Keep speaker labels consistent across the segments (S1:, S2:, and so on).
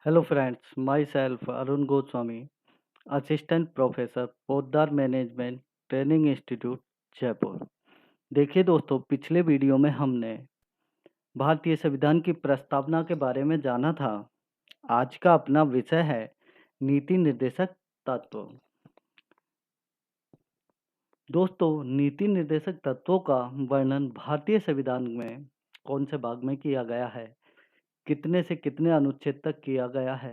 S1: Hello friends, myself Arun Goswami, Assistant Professor, Poddar management training institute Jaipur. देखिए दोस्तों, पिछले video में हमने भारतीय संविधान की प्रस्तावना के बारे में जाना था। आज का अपना विषय है नीति निर्देशक तत्व। दोस्तों, नीति निर्देशक तत्वों का वर्णन भारतीय संविधान में कौन से भाग में किया गया है, कितने से कितने अनुच्छेद तक किया गया है,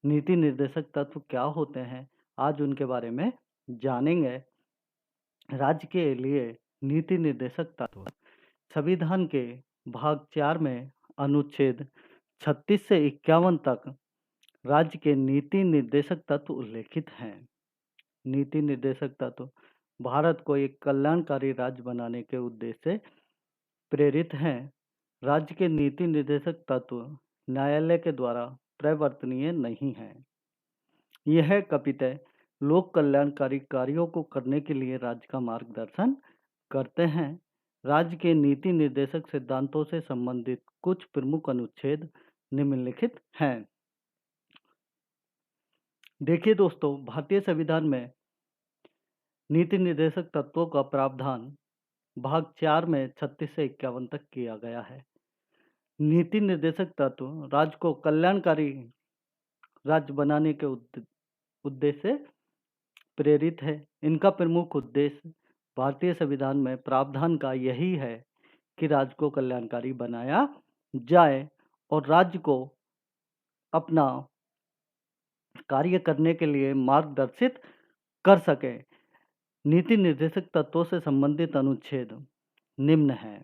S1: नीति निर्देशक तत्व क्या होते हैं, आज उनके बारे में जानेंगे। राज्य के लिए नीति निर्देशक तत्व संविधान के भाग 4 में अनुच्छेद 36 से 51 तक राज्य के नीति निर्देशक तत्व उल्लेखित हैं। नीति निर्देशक तत्व भारत को एक कल्याणकारी राज्य बनाने के उद्देश्य से प्रेरित हैं। राज्य के नीति निर्देशक तत्व न्यायालय के द्वारा परिवर्तनीय नहीं है। यह कपितः लोक कल्याणकारी कार्यों को करने के लिए राज्य का मार्गदर्शन करते हैं। राज्य के नीति निर्देशक सिद्धांतों से संबंधित कुछ प्रमुख अनुच्छेद निम्नलिखित हैं। देखिए दोस्तों, भारतीय संविधान में नीति निर्देशक तत्वों का प्रावधान भाग 4 में 36 से 51 तक किया गया है। नीति निर्देशक तत्व राज्य को कल्याणकारी राज्य बनाने के उद्देश्य से प्रेरित है। इनका प्रमुख उद्देश्य भारतीय संविधान में प्रावधान का यही है कि राज्य को कल्याणकारी बनाया जाए और राज्य को अपना कार्य करने के लिए मार्गदर्शित कर सके। नीति निर्देशक तत्वों से संबंधित अनुच्छेद निम्न हैं।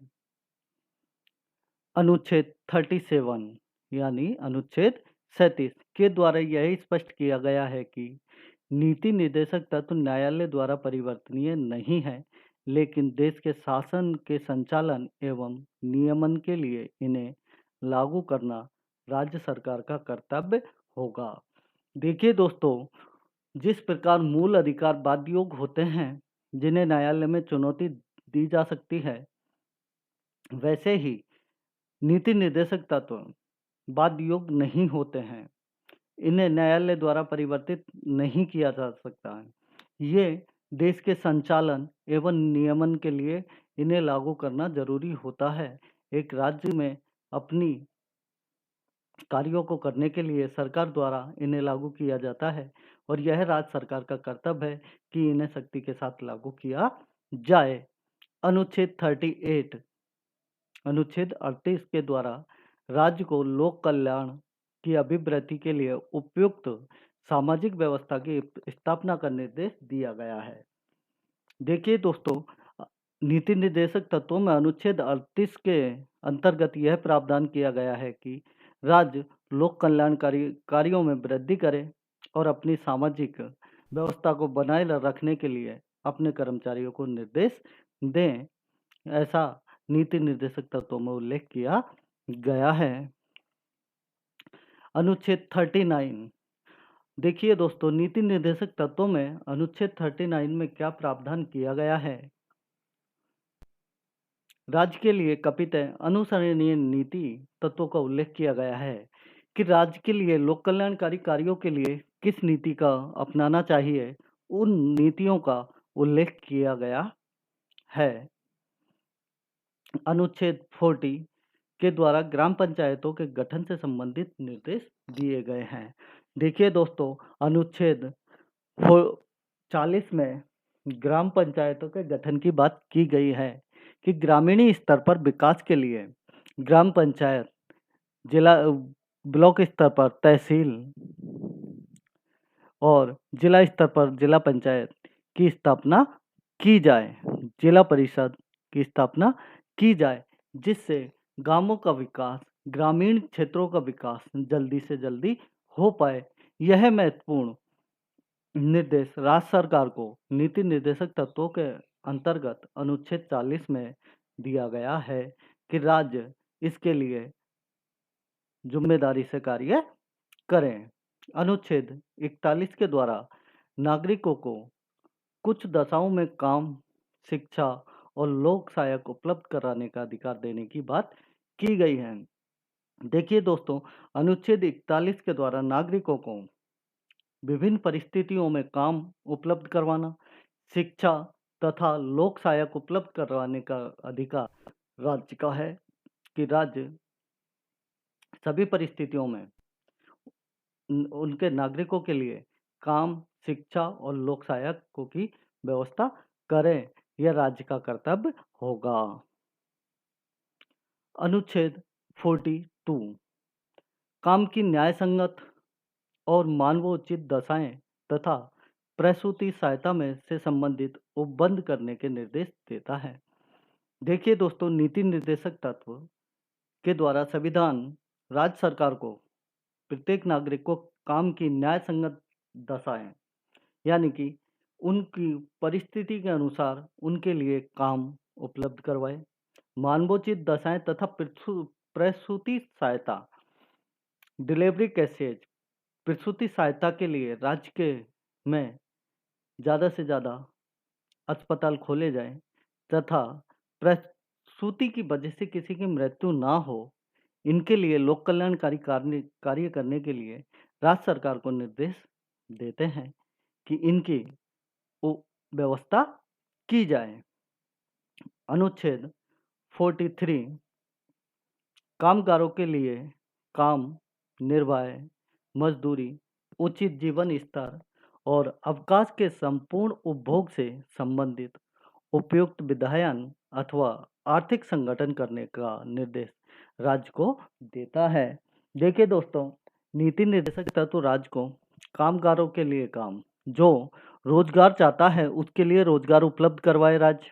S1: अनुच्छेद 37 यानी अनुच्छेद 37 के द्वारा यह स्पष्ट किया गया है कि नीति निर्देशक तत्व न्यायालय द्वारा परिवर्तनीय नहीं है, लेकिन देश के शासन के संचालन एवं नियमन के लिए इन्हें लागू करना राज्य सरकार का कर्तव्य होगा। देखिए दोस्तों, जिस प्रकार मूल अधिकार बाध्य योग होते हैं जिन्हें न्यायालय में चुनौती दी जा सकती है, वैसे ही नीति निर्देशक तत्व बाध्य योग नहीं होते हैं। इन्हें न्यायालय द्वारा परिवर्तित नहीं किया जा सकता है। ये देश के संचालन एवं नियमन के लिए इन्हें लागू करना जरूरी होता है। एक राज्य में अपनी कार्यों को करने के लिए सरकार द्वारा इन्हें लागू किया जाता है और यह राज्य सरकार का कर्तव्य है कि इन्हें सख्ती के साथ लागू किया जाए। अनुच्छेद 38 अनुच्छेद 38 के द्वारा राज्य को लोक कल्याण की अभिवृद्धि के लिए उपयुक्त सामाजिक व्यवस्था की स्थापना का निर्देश दिया गया है। देखिए दोस्तों, नीति निर्देशक तत्वों में अनुच्छेद 38 के अंतर्गत यह प्रावधान किया गया है कि राज्य लोक कल्याणकारी कार्यों में वृद्धि करे और अपनी सामाजिक व्यवस्था को बनाए रखने के लिए अपने कर्मचारियों को निर्देश दें। ऐसा नीति निर्देशक तत्वों में उल्लेख किया गया है। अनुच्छेद 39 देखिए दोस्तों, नीति निर्देशक तत्वों में अनुच्छेद 39 में क्या प्रावधान किया गया है। राज्य के लिए कपितः अनुसरणीय नीति तत्वों का उल्लेख किया गया है कि राज्य के लिए लोक कल्याणकारी कार्यों के लिए किस नीति का अपनाना चाहिए। उन नीतियों का उल्लेख किया गया है। अनुच्छेद 40 के द्वारा ग्राम पंचायतों के गठन से संबंधित निर्देश दिए गए हैं। देखिए दोस्तों, अनुच्छेद 40 में ग्राम पंचायतों के गठन की बात की गई है कि ग्रामीण स्तर पर विकास के लिए ग्राम पंचायत, जिला ब्लॉक स्तर पर तहसील और जिला स्तर पर जिला पंचायत की स्थापना की जाए, जिला परिषद की स्थापना की जाए, जिससे गांवों का विकास, ग्रामीण क्षेत्रों का विकास जल्दी से जल्दी हो पाए। यह महत्वपूर्ण निर्देश राज्य सरकार को नीति निर्देशक तत्वों के अंतर्गत अनुच्छेद 40 में दिया गया है कि राज्य इसके लिए जिम्मेदारी से कार्य करें। अनुच्छेद 41 के द्वारा नागरिकों को कुछ दशाओं में काम, शिक्षा और लोक सहायक उपलब्ध कराने का अधिकार देने की बात की गई है। देखिए दोस्तों, अनुच्छेद 41 के द्वारा नागरिकों को विभिन्न परिस्थितियों में काम उपलब्ध करवाना, शिक्षा तथा लोक सहायक उपलब्ध करवाने का अधिकार राज्य का है कि राज्य सभी परिस्थितियों में उनके नागरिकों के लिए काम, शिक्षा और लोक सहायकों की व्यवस्था करें। यह राज्य का कर्तव्य होगा। अनुच्छेद 42 काम की न्यायसंगत और मानवोचित दशाएं तथा प्रसूति सहायता में से संबंधित उपबंध करने के निर्देश देता है। देखिए दोस्तों, नीति निर्देशक तत्व के द्वारा संविधान राज्य सरकार को प्रत्येक नागरिक को काम की न्याय संगत दशाएं यानी कि उनकी परिस्थिति के अनुसार उनके लिए काम उपलब्ध करवाए, मानवोचित दशाएं तथा प्रसूति सहायता डिलीवरी कैसेज प्रसूति सहायता के लिए राज्य के में ज़्यादा से ज़्यादा अस्पताल खोले जाएं तथा प्रसूति की वजह से किसी की मृत्यु ना हो, इनके लिए लोक कल्याणकारी कार्य करने के लिए राज्य सरकार को निर्देश देते हैं कि इनकी व्यवस्था की जाए। अनुच्छेद 43 कामगारों के लिए काम, निर्वाह, मजदूरी, उचित जीवन स्तर और अवकाश के संपूर्ण उपभोग से संबंधित उपयुक्त विधायन अथवा आर्थिक संगठन करने का निर्देश राज्य को देता है। देखिए दोस्तों, नीति निर्देशक तत्व राज्य को कामगारों के लिए काम, जो रोजगार चाहता है उसके लिए रोजगार उपलब्ध करवाए राज्य,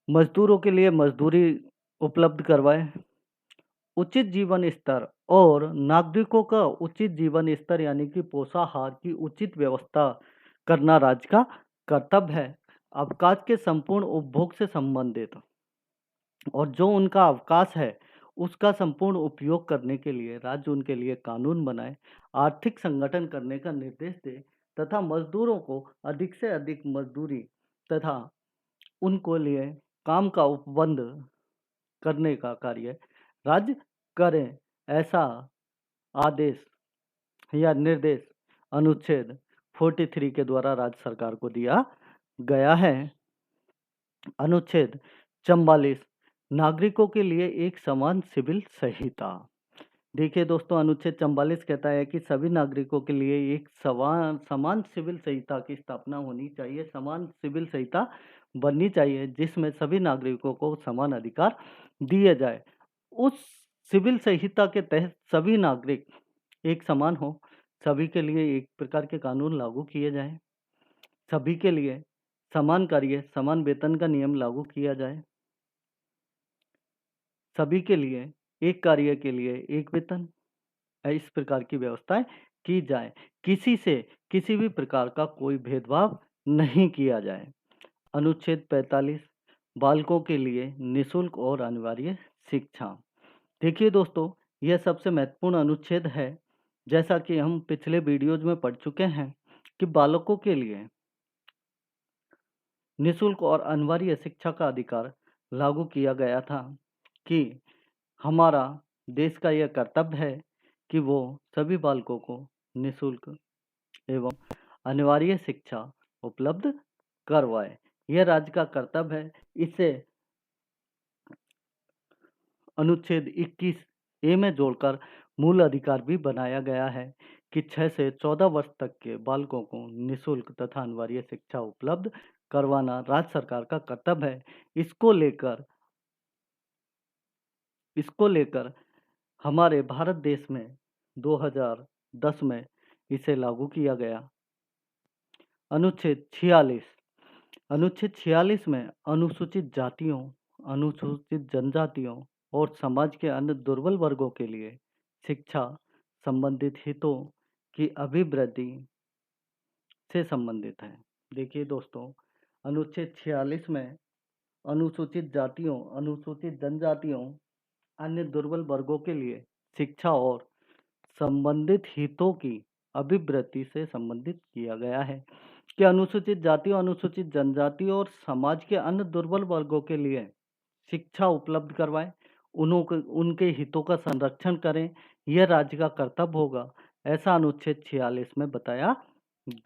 S1: मजदूरों के लिए मजदूरी उपलब्ध करवाए, उचित जीवन स्तर और नागरिकों का उचित जीवन स्तर यानी कि पोषाहार की उचित व्यवस्था करना राज्य का कर्तव्य है। अवकाश के संपूर्ण उपभोग से संबंधित और जो उनका अवकाश है उसका संपूर्ण उपयोग करने के लिए राज्य उनके लिए कानून बनाए, आर्थिक संगठन करने का निर्देश दे तथा मजदूरों को अधिक से अधिक मजदूरी तथा उनको लिए काम का उपबंध करने का कार्य राज्य करें, ऐसा आदेश या निर्देश अनुच्छेद 43 के द्वारा राज्य सरकार को दिया गया है। अनुच्छेद 44 नागरिकों के लिए एक समान सिविल संहिता। देखिए दोस्तों, अनुच्छेद 44 कहता है कि सभी नागरिकों के लिए एक समान सिविल संहिता की स्थापना होनी चाहिए, समान सिविल संहिता बननी चाहिए जिसमें सभी नागरिकों को समान अधिकार दिए जाए। उस सिविल संहिता के तहत सभी नागरिक एक समान हो, सभी के लिए एक प्रकार के कानून लागू किए जाएं, सभी के लिए समान कार्य समान वेतन का नियम लागू किया जाए, सभी के लिए एक कार्य के लिए एक वेतन, इस प्रकार की व्यवस्थाएं की जाए, किसी से किसी भी प्रकार का कोई भेदभाव नहीं किया जाए। अनुच्छेद 45 बालकों के लिए निःशुल्क और अनिवार्य शिक्षा। देखिए दोस्तों, यह सबसे महत्वपूर्ण अनुच्छेद है। जैसा कि हम पिछले वीडियोज में पढ़ चुके हैं कि बालकों के लिए निःशुल्क और अनिवार्य शिक्षा का अधिकार लागू किया गया था कि हमारा देश का यह कर्तव्य है कि वो सभी बालकों को निःशुल्क एवं अनिवार्य शिक्षा उपलब्ध करवाए। यह राज्य का कर्तव्य है। इसे अनुच्छेद 21 ए में जोड़कर मूल अधिकार भी बनाया गया है कि 6 से 14 वर्ष तक के बालकों को निःशुल्क तथा अनिवार्य शिक्षा उपलब्ध करवाना राज्य सरकार का कर्तव्य है। इसको लेकर हमारे भारत देश में 2010 में इसे लागू किया गया। अनुच्छेद 46 में अनुसूचित जातियों, अनुसूचित जनजातियों और समाज के अन्य दुर्बल वर्गों के लिए शिक्षा संबंधित हितों की अभिवृद्धि से संबंधित है। देखिए दोस्तों, अनुच्छेद 46 में अनुसूचित जातियों, अनुसूचित जनजातियों, अन्य दुर्बल वर्गों के लिए शिक्षा और संबंधित हितों की अभिवृद्धि से संबंधित किया गया है कि अनुसूचित जातियों, अनुसूचित जनजाति और समाज के अन्य दुर्बल वर्गों के लिए शिक्षा उपलब्ध करवाएं, उनके हितों का संरक्षण करें, यह राज्य का कर्तव्य होगा, ऐसा अनुच्छेद 46 में बताया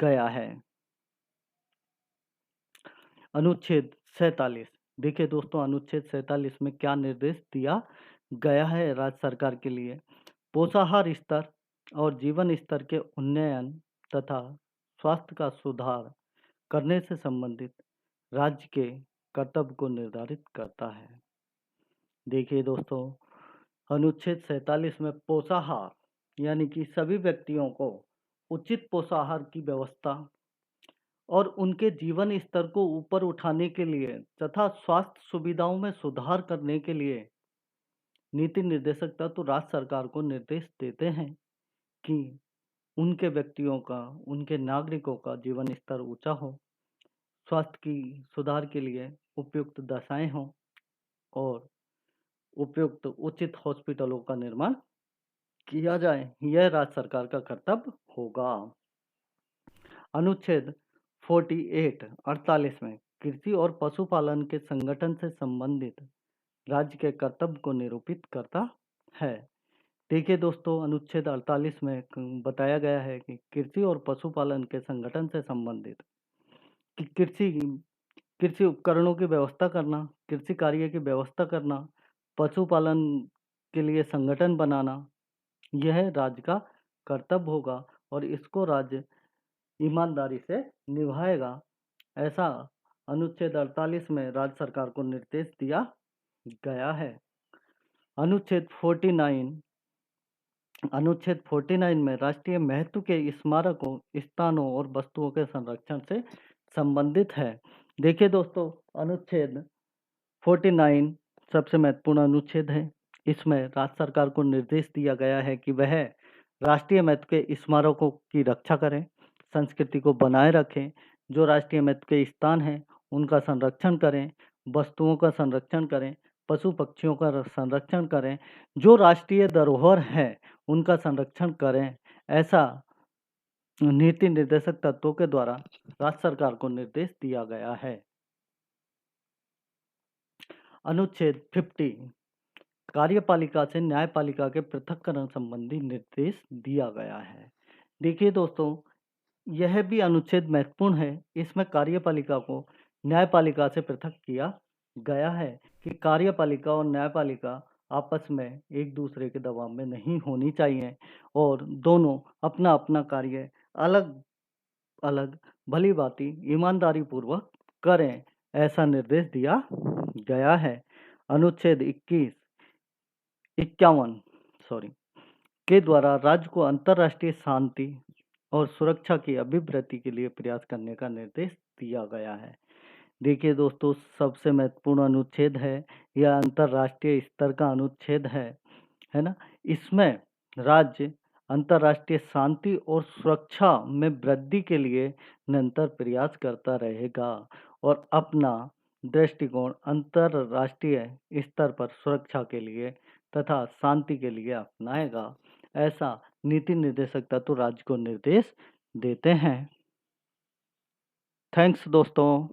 S1: गया है। अनुच्छेद 47, देखिए दोस्तों अनुच्छेद 47 में क्या निर्देश दिया गया है राज्य सरकार के लिए। पोषाहार स्तर और जीवन स्तर के उन्नयन तथा स्वास्थ्य का सुधार करने से संबंधित राज्य के कर्तव्य को निर्धारित करता है। देखिए दोस्तों अनुच्छेद 47 में पोषाहार यानी कि सभी व्यक्तियों को उचित पोषाहार की व्यवस्था और उनके जीवन स्तर को ऊपर उठाने के लिए तथा स्वास्थ्य सुविधाओं में सुधार करने के लिए नीति निर्देशक तत्व राज्य सरकार को निर्देश देते हैं कि उनके व्यक्तियों का, उनके नागरिकों का जीवन स्तर ऊंचा हो, स्वास्थ्य की सुधार के लिए उपयुक्त दशाएं हों और उपयुक्त उचित हॉस्पिटलों का निर्माण किया जाए, यह राज्य सरकार का कर्तव्य होगा। अनुच्छेद 48 में कृषि और पशुपालन के संगठन से संबंधित राज्य के कर्तव्य को निरूपित करता है। देखिए दोस्तों अनुच्छेद 48 में बताया गया है कि कृषि और पशुपालन के संगठन से संबंधित कि कृषि उपकरणों की व्यवस्था करना, कृषि कार्य की व्यवस्था करना, पशुपालन के लिए संगठन बनाना, यह राज्य का कर्तव्य होगा और इसको राज्य ईमानदारी से निभाएगा, ऐसा अनुच्छेद 48 में राज्य सरकार को निर्देश दिया गया है। अनुच्छेद 49 में राष्ट्रीय महत्व के स्मारकों, स्थानों और वस्तुओं के संरक्षण से संबंधित है। देखिए दोस्तों अनुच्छेद 49 सबसे महत्वपूर्ण अनुच्छेद है। इसमें राज्य सरकार को निर्देश दिया गया है कि वह राष्ट्रीय महत्व के स्मारकों की रक्षा करें, संस्कृति को बनाए रखें, जो राष्ट्रीय महत्व के स्थान हैं उनका संरक्षण करें, वस्तुओं का संरक्षण करें, पशु पक्षियों का संरक्षण करें, जो राष्ट्रीय धरोहर है उनका संरक्षण करें, ऐसा नीति निर्देशक तत्वों के द्वारा राज्य सरकार को निर्देश दिया गया है। अनुच्छेद 50 कार्यपालिका से न्यायपालिका के पृथक्करण संबंधी निर्देश दिया गया है। देखिए दोस्तों यह भी अनुच्छेद महत्वपूर्ण है। इसमें कार्यपालिका को न्यायपालिका से पृथक किया गया है कि कार्यपालिका और न्यायपालिका आपस में एक दूसरे के दबाव में नहीं होनी चाहिए और दोनों अपना अपना कार्य अलग अलग भली भांति ईमानदारी पूर्वक करें, ऐसा निर्देश दिया गया है। अनुच्छेद 51 के द्वारा राज्य को अंतर्राष्ट्रीय शांति और सुरक्षा की अभिवृद्धि के लिए प्रयास करने का निर्देश दिया गया है। देखिए दोस्तों सबसे महत्वपूर्ण अनुच्छेद है, यह अंतर्राष्ट्रीय स्तर का अनुच्छेद है ना। इसमें राज्य अंतर्राष्ट्रीय शांति और सुरक्षा में वृद्धि के लिए निरंतर प्रयास करता रहेगा और अपना दृष्टिकोण अंतर्राष्ट्रीय स्तर पर सुरक्षा के लिए तथा शांति के लिए अपनाएगा, ऐसा नीति निर्देशक तत्व राज्य को निर्देश देते हैं। थैंक्स दोस्तों।